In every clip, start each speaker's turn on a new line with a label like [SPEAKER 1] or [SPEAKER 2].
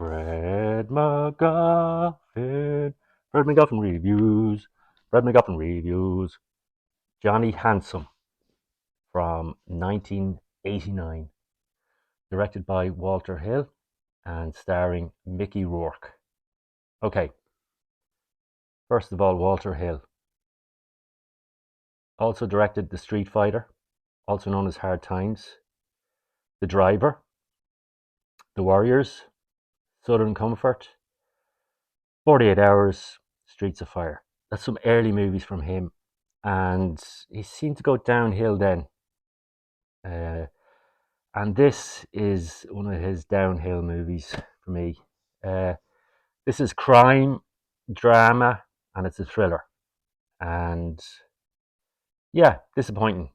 [SPEAKER 1] Fred MacGuffin. Fred MacGuffin reviews. Fred MacGuffin reviews. Johnny Handsome from 1989. Directed by Walter Hill and starring Mickey Rourke. Okay, first of all, Walter Hill. Also directed The Street Fighter, also known as Hard Times, The Driver, The Warriors, Southern Comfort, 48 Hours, Streets of Fire. That's some early movies from him. And he seemed to go downhill then. Uh, and this is one of his downhill movies for me. Uh, this is crime, drama, and it's a thriller. And yeah, disappointing.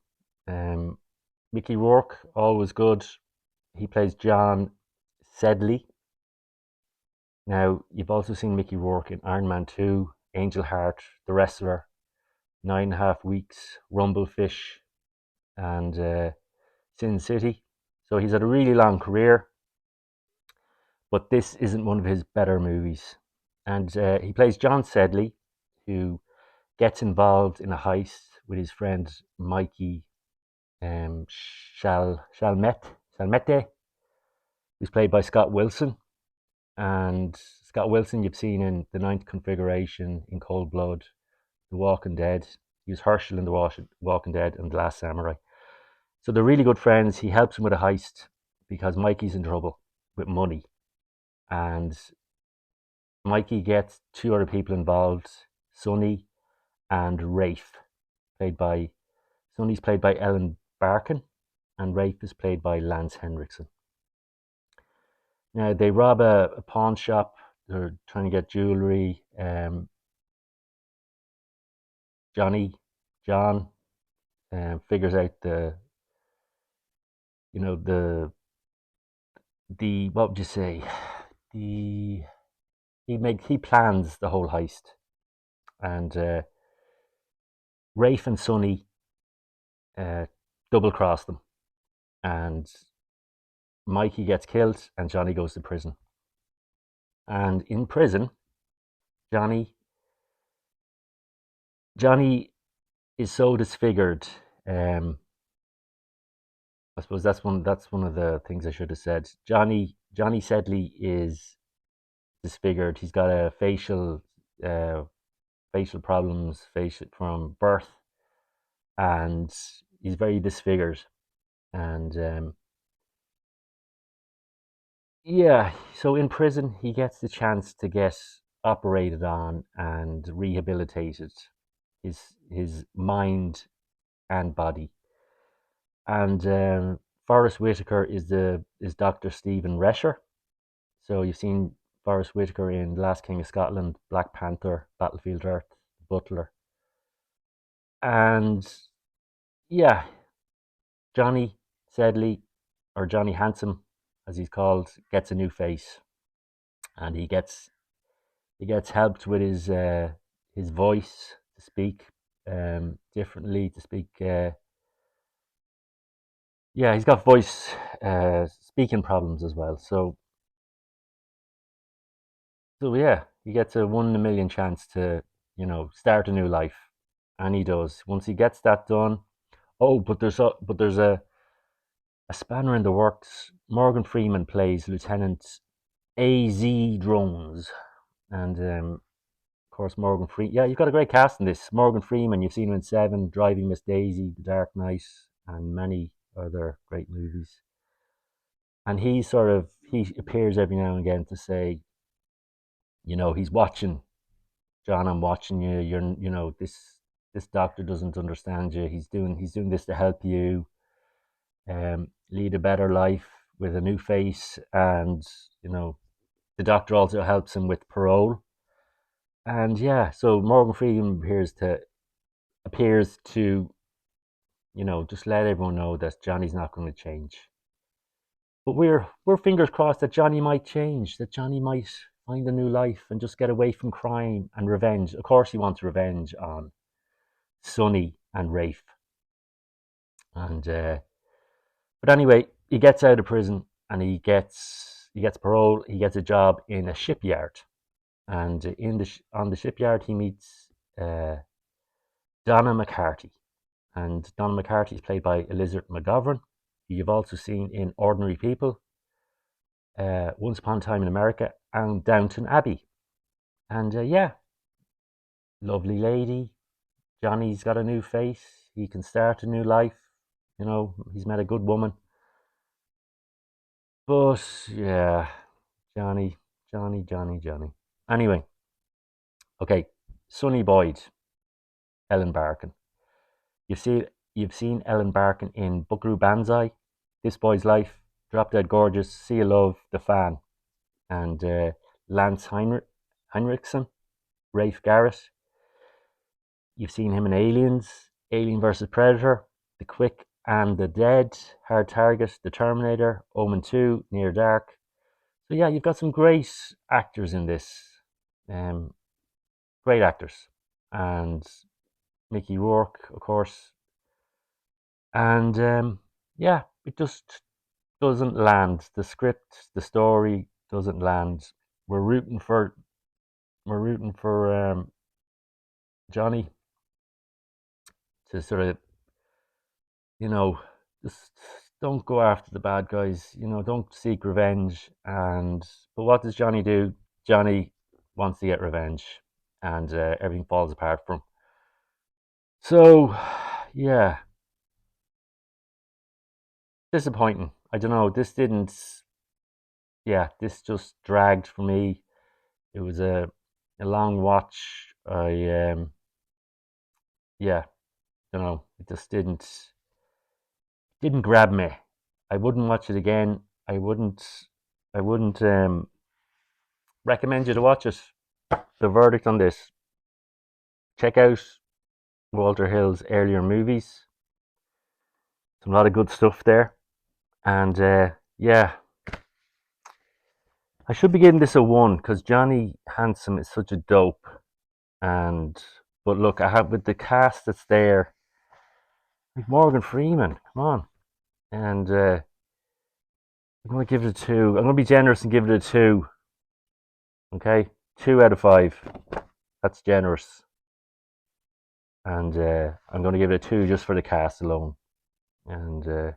[SPEAKER 1] Um, Mickey Rourke, always good. He plays John Sedley. Now, you've also seen Mickey Rourke in Iron Man 2, Angel Heart, The Wrestler, 9.5 Weeks, Rumblefish, and Sin City. So he's had a really long career, but this isn't one of his better movies. And he plays John Sedley, who gets involved in a heist with his friend Mikey Chalmette, who's played by Scott Wilson. And Scott Wilson, you've seen in The Ninth Configuration, in Cold Blood, The Walking Dead. He was Herschel in The Walking Dead and The Last Samurai. So they're really good friends. He helps him with a heist because Mikey's in trouble with money. And Mikey gets two other people involved, Sonny and Rafe. Sonny's played by Ellen Barkin, and Rafe is played by Lance Henriksen. Now, they rob a pawn shop. They're trying to get jewelry. John figures out the what would you say? The he plans the whole heist, and Rafe and Sonny double cross them, and Mikey gets killed, and Johnny goes to prison. And in prison, Johnny is so disfigured. I suppose that's one of the things I should have said. Johnny Sedley is disfigured. He's got a facial problems, from birth, and he's very disfigured. And yeah, so in prison he gets the chance to get operated on and rehabilitated, his mind and body. And Forrest Whitaker is Dr. Stephen Rescher. So you've seen Forrest Whitaker in The Last King of Scotland, Black Panther, Battlefield Earth, Butler. And yeah, Johnny Sedley, or Johnny Handsome as he's called, gets a new face, and he gets helped with his voice to speak differently, to speak. Yeah, he's got voice speaking problems as well. So yeah, he gets a 1 in a million chance to start a new life, and he does. Once he gets that done, oh, but there's a spanner in the works. Morgan Freeman plays Lieutenant A.Z. Drones, and of course Morgan Freeman. Yeah, you've got a great cast in this. Morgan Freeman, you've seen him in Seven, Driving Miss Daisy, The Dark Knight, and many other great movies. And he appears every now and again to say, he's watching. John, I'm watching you. This doctor doesn't understand you. He's doing this to help you lead a better life with a new face, and the doctor also helps him with parole. And yeah, so Morgan Freeman appears to just let everyone know that Johnny's not going to change. But we're fingers crossed that Johnny might change, that Johnny might find a new life and just get away from crime and revenge. Of course, he wants revenge on Sonny and Rafe. And but anyway, he gets out of prison, and he gets parole. He gets a job in a shipyard, and on the shipyard he meets uh, Donna McCarthy, and Donna McCarthy is played by Elizabeth McGovern, who you've also seen in Ordinary People, Once Upon a Time in America, and Downton Abbey. And yeah, lovely lady. Johnny's got a new face. He can start a new life. You know, he's met a good woman. But yeah, Johnny, Johnny. Anyway, okay, Sonny Boyd, Ellen Barkin. You've seen you've seen Ellen Barkin in Buckaroo Banzai, This Boy's Life, Drop Dead Gorgeous, Sea of Love, The Fan, and Lance Heinrichsen, Rafe Garrett. You've seen him in Aliens, Alien vs Predator, The Quick and the Dead, Hard Target, The Terminator, Omen 2, Near Dark. So yeah, you've got some great actors in this. Um, Great actors. And Mickey Rourke, of course. And yeah, it just doesn't land. The script, the story doesn't land. We're rooting for Johnny to sort of, you know, just don't go after the bad guys. You know, don't seek revenge. And but what does Johnny do? Johnny wants to get revenge, and everything falls apart for him. So, yeah, disappointing. I don't know. This didn't. Yeah, this just dragged for me. It was a long watch. Yeah, don't know. It just didn't grab me. I wouldn't watch it again. I wouldn't recommend you to watch it. The verdict on this: check out Walter Hill's earlier movies. Some lot of good stuff there, and yeah, I should be giving this a one because Johnny Handsome is such a dope. And but look, I have with the cast that's there, like Morgan Freeman. Come on, and I'm going to give it a two. I'm going to be generous and give it a two. Okay, 2 out of 5. That's generous. And I'm going to give it a two just for the cast alone. And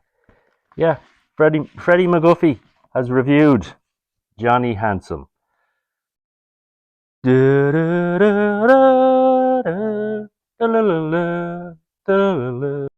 [SPEAKER 1] yeah, Freddie McGuffey has reviewed Johnny Handsome. Da, da, da, da, da, da, da, da, da, da, da.